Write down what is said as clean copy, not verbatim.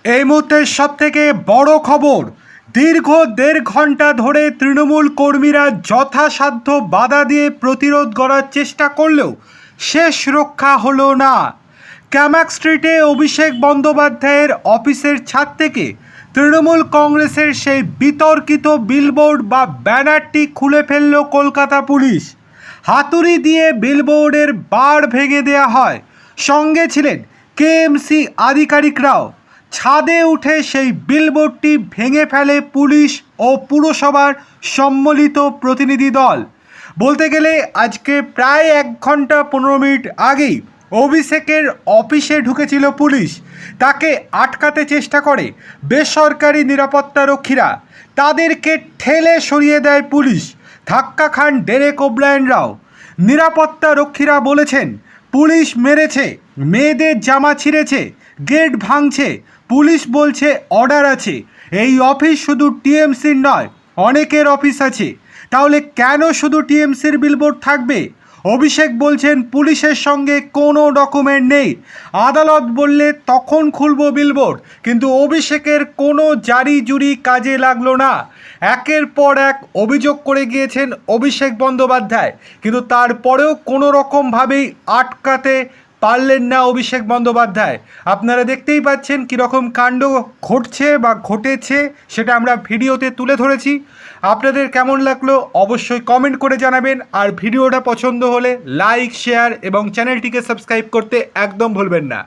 এই মুহূর্তের সবথেকে বড় খবর, দীর্ঘ ১.৫ ঘন্টা ধরে তৃণমূল কর্মীরা যথাসাধ্য বাধা দিয়ে প্রতিরোধ করার চেষ্টা করলেও শেষ রক্ষা হলো না। ক্যামাক স্ট্রিটে অভিষেক বন্দ্যোপাধ্যায়ের অফিসের ছাদ থেকে তৃণমূল কংগ্রেসের সেই বিতর্কিত বিলবোর্ড বা ব্যানারটি খুলে ফেলল কলকাতা পুলিশ। হাতুড়ি দিয়ে বিলবোর্ডের বাড় ভেঙে দেওয়া হয়। সঙ্গে ছিলেন কেএমসি আধিকারিকরাও। ছাদে উঠে সেই বিলবোর্ডটি ভেঙে ফেলে পুলিশ ও পুরসভার সম্মিলিত প্রতিনিধি দল। বলতে গেলে আজকে প্রায় ১ ঘন্টা ১৫ মিনিট আগেই অভিষেকের অফিসে ঢুকেছিল পুলিশ। তাকে আটকাতে চেষ্টা করে বেসরকারি নিরাপত্তারক্ষীরা। তাদেরকে ঠেলে সরিয়ে দেয় পুলিশ। ধাক্কা খান ডেরেক ওব্রায়েনরাও। নিরাপত্তারক্ষীরা বলেছেন পুলিশ মেরেছে, মেয়েদের জামা ছিঁড়েছে, গেট ভাঙছে। পুলিশ বলছে অর্ডার আছে। এই অফিস শুধু টিএমসির নয়, অনেকের অফিস আছে। তাহলে কেন শুধু টিএমসির বিলবোর্ড থাকবে? অভিষেক বলছেন পুলিশের সঙ্গে কোনো ডকুমেন্ট নেই। আদালত বললে তখন খুলবো বিলবোর্ড। কিন্তু অভিষেকের কোনো জারি জুরি কাজে লাগলো না। একের পর এক অভিযোগ করে গিয়েছেন অভিষেক বন্দ্যোপাধ্যায়, কিন্তু তারপরেও কোনো রকমভাবেই আটকাতে পারলেন না অভিষেক বন্দ্যোপাধ্যায়। আপনারা দেখতেই পাচ্ছেন কীরকম কাণ্ড ঘটছে বা ঘটেছে, সেটা আমরা ভিডিওতে তুলে ধরেছি। আপনাদের কেমন লাগলো অবশ্যই কমেন্ট করে জানাবেন। আর ভিডিওটা পছন্দ হলে লাইক, শেয়ার এবং চ্যানেলটিকে সাবস্ক্রাইব করতে একদম ভুলবেন না।